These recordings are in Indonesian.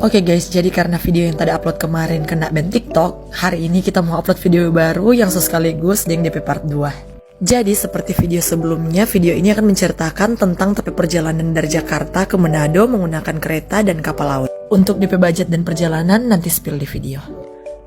Oke guys, jadi karena video yang tadi upload kemarin kena ban TikTok, hari ini kita mau upload video baru yang sekaligus Deng DP part 2. Jadi seperti video sebelumnya, video ini akan menceritakan tentang tepi perjalanan dari Jakarta ke Manado menggunakan kereta dan kapal laut. Untuk DP budget dan perjalanan nanti spill di video.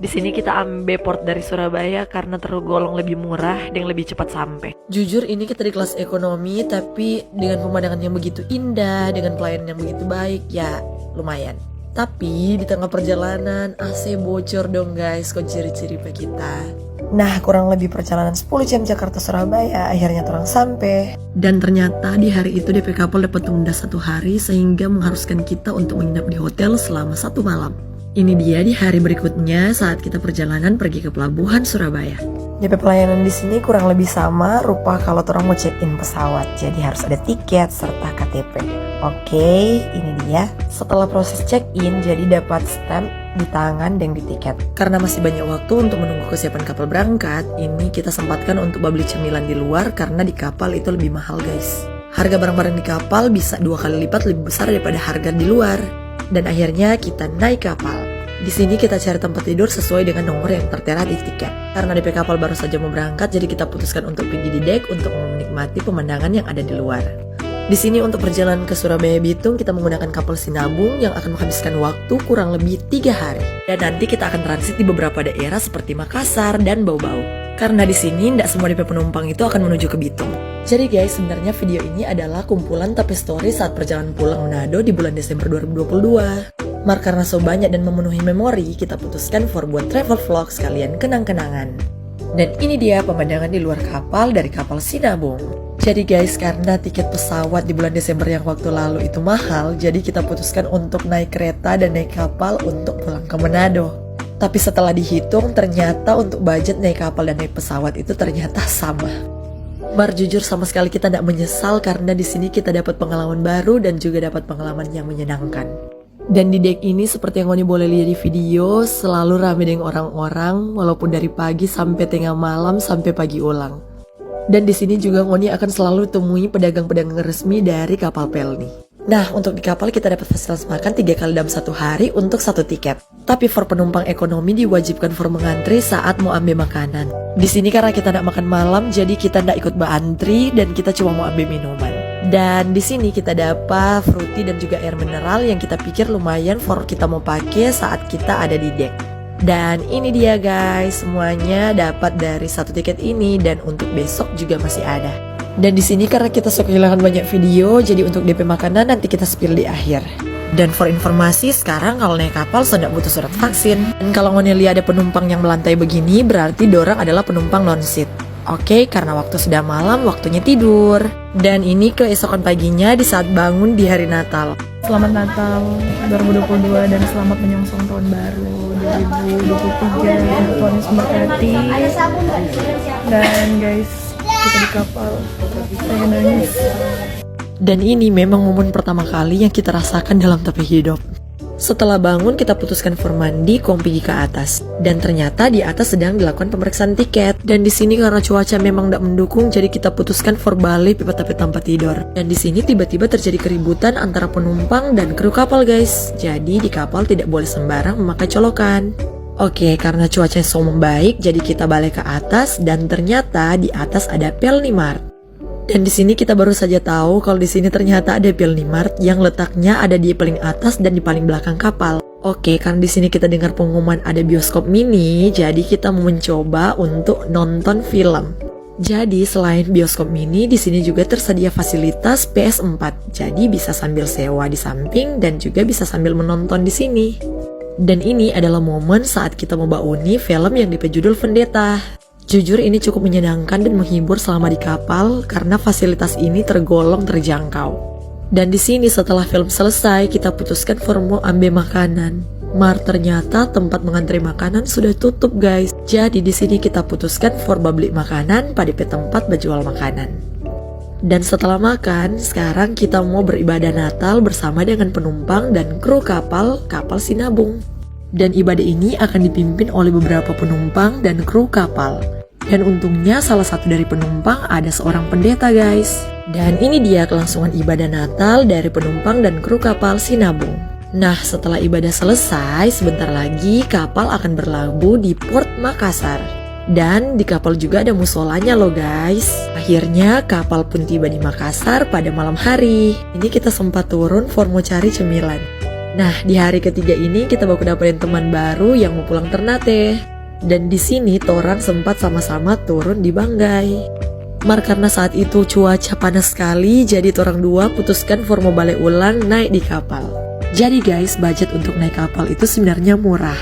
Di sini kita ambil port dari Surabaya karena tergolong lebih murah dan lebih cepat sampai. Jujur ini kita di kelas ekonomi, tapi dengan pemandangan yang begitu indah, dengan pelayanan yang begitu baik, ya lumayan. Tapi di tengah perjalanan AC bocor dong guys, kok ciri-ciri kita. Nah, kurang lebih perjalanan 10 jam Jakarta-Surabaya, akhirnya orang sampai. Dan ternyata di hari itu DP kapal dapat tunda 1 hari sehingga mengharuskan kita untuk menginap di hotel selama 1 malam. Ini dia di hari berikutnya saat kita perjalanan pergi ke pelabuhan Surabaya. DP pelayanan di sini kurang lebih sama rupa kalau orang mau check-in pesawat. Jadi harus ada tiket serta KTP. Oke, ini dia. Setelah proses check-in, jadi dapat stamp di tangan dan di tiket. Karena masih banyak waktu untuk menunggu kesiapan kapal berangkat, ini kita sempatkan untuk beli cemilan di luar karena di kapal itu lebih mahal guys. Harga barang-barang di kapal bisa 2 kali lipat lebih besar daripada harga di luar. Dan akhirnya kita naik kapal. Di sini kita cari tempat tidur sesuai dengan nomor yang tertera di tiket. Karena DP kapal baru saja mau berangkat, jadi kita putuskan untuk pergi di dek untuk menikmati pemandangan yang ada di luar. Di sini untuk perjalanan ke Surabaya Bitung kita menggunakan kapal Sinabung yang akan menghabiskan waktu kurang lebih 3 hari. Dan nanti kita akan transit di beberapa daerah seperti Makassar dan Bau-Bau. Karena di sini tidak semua DP penumpang itu akan menuju ke Bitung. Jadi guys, sebenarnya video ini adalah kumpulan tapi story saat perjalanan pulang Manado di bulan Desember 2022. Karena so banyak dan memenuhi memori, kita putuskan for buat travel vlog sekalian kenang-kenangan. Dan ini dia pemandangan di luar kapal dari kapal Sinabung. Jadi guys, karena tiket pesawat di bulan Desember yang waktu lalu itu mahal, jadi kita putuskan untuk naik kereta dan naik kapal untuk pulang ke Manado. Tapi setelah dihitung, ternyata untuk budget naik kapal dan naik pesawat itu ternyata sama. Jujur sama sekali kita tidak menyesal karena di sini kita dapat pengalaman baru dan juga dapat pengalaman yang menyenangkan. Dan di dek ini seperti yang Ngoni boleh lihat di video, selalu ramai dengan orang-orang walaupun dari pagi sampai tengah malam sampai pagi ulang. Dan di sini juga Ngoni akan selalu temui pedagang-pedagang resmi dari kapal Pelni. Nah, untuk di kapal kita dapat fasilitas makan 3 kali dalam 1 hari untuk 1 tiket. Tapi for penumpang ekonomi diwajibkan for mengantri saat mau ambil makanan. Di sini karena kita tidak makan malam, jadi kita tidak ikut berantri dan kita cuma mau ambil minuman. Dan di sini kita dapat fruity dan juga air mineral yang kita pikir lumayan for kita mau pakai saat kita ada di dek. Dan ini dia guys, semuanya dapat dari 1 tiket ini dan untuk besok juga masih ada. Dan di sini karena kita suka kehilangan banyak video, jadi untuk DP makanan nanti kita spill di akhir. Dan for informasi, sekarang kalau naik kapal sudah butuh surat vaksin. Dan kalau Ngoni lihat ada penumpang yang melantai begini, berarti dorang adalah penumpang non-seat. Oke, karena waktu sudah malam, waktunya tidur. Dan ini keesokan paginya di saat bangun di hari Natal. Selamat Natal 2022 dan selamat menyongsong tahun baru 2023. Tuhan Yesus memberkati. Dan guys, kita di kapal, saya nangis. Dan ini memang momen pertama kali yang kita rasakan dalam tepi hidup. Setelah bangun kita putuskan for mandi, pergi ke atas. Dan ternyata di atas sedang dilakukan pemeriksaan tiket. Dan di sini karena cuaca memang tidak mendukung, jadi kita putuskan for balik tapi tanpa tidur. Dan di sini tiba-tiba terjadi keributan antara penumpang dan kru kapal guys. Jadi di kapal tidak boleh sembarang memakai colokan. Oke, karena cuaca so membaik, jadi kita balik ke atas dan ternyata di atas ada Pelni Mart. Dan di sini kita baru saja tahu kalau di sini ternyata ada Pelni Mart yang letaknya ada di paling atas dan di paling belakang kapal. Oke, karena di sini kita dengar pengumuman ada bioskop mini, jadi kita mau mencoba untuk nonton film. Jadi selain bioskop mini, di sini juga tersedia fasilitas PS4. Jadi bisa sambil sewa di samping dan juga bisa sambil menonton di sini. Dan ini adalah momen saat kita membauni film yang berjudul Vendetta. Jujur ini cukup menyenangkan dan menghibur selama di kapal karena fasilitas ini tergolong terjangkau. Dan di sini setelah film selesai kita putuskan for mau ambil makanan. Ternyata tempat mengantri makanan sudah tutup guys. Jadi di sini kita putuskan for beli makanan pada tempat berjual makanan. Dan setelah makan, sekarang kita mau beribadah Natal bersama dengan penumpang dan kru kapal Sinabung. Dan ibadah ini akan dipimpin oleh beberapa penumpang dan kru kapal. Dan untungnya salah satu dari penumpang ada seorang pendeta guys. Dan ini dia kelangsungan ibadah Natal dari penumpang dan kru kapal Sinabung. Nah, setelah ibadah selesai, sebentar lagi kapal akan berlabuh di Port Makassar. Dan di kapal juga ada musolanya loh guys. Akhirnya kapal pun tiba di Makassar pada malam hari. Ini kita sempat turun for mau cari cemilan. Nah, di hari ketiga ini kita baru dapetin teman baru yang mau pulang Ternate. Dan di sini torang sempat sama-sama turun di Banggai. Karena saat itu cuaca panas sekali, jadi torang dua putuskan for mau balik ulang naik di kapal. Jadi guys, budget untuk naik kapal itu sebenarnya murah.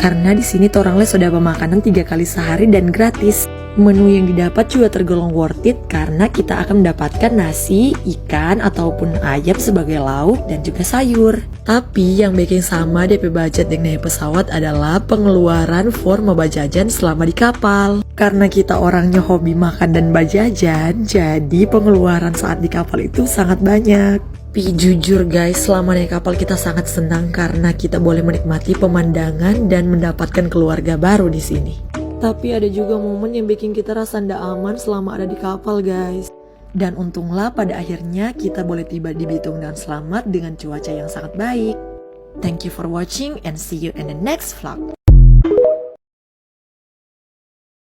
Karena di sini torangnya sudah makanan 3 kali sehari dan gratis. Menu yang didapat juga tergolong worth it karena kita akan mendapatkan nasi, ikan, ataupun ayam sebagai lauk dan juga sayur. Tapi yang bikin sama DP budget yang naik pesawat adalah pengeluaran for jajan selama di kapal. Karena kita orangnya hobi makan dan bajajan, jadi pengeluaran saat di kapal itu sangat banyak. Tapi jujur guys, selama naik kapal kita sangat senang karena kita boleh menikmati pemandangan dan mendapatkan keluarga baru di sini. Tapi ada juga momen yang bikin kita rasa ndak aman selama ada di kapal guys. Dan untunglah pada akhirnya kita boleh tiba di Bitung dengan selamat dengan cuaca yang sangat baik. Thank you for watching and see you in the next vlog.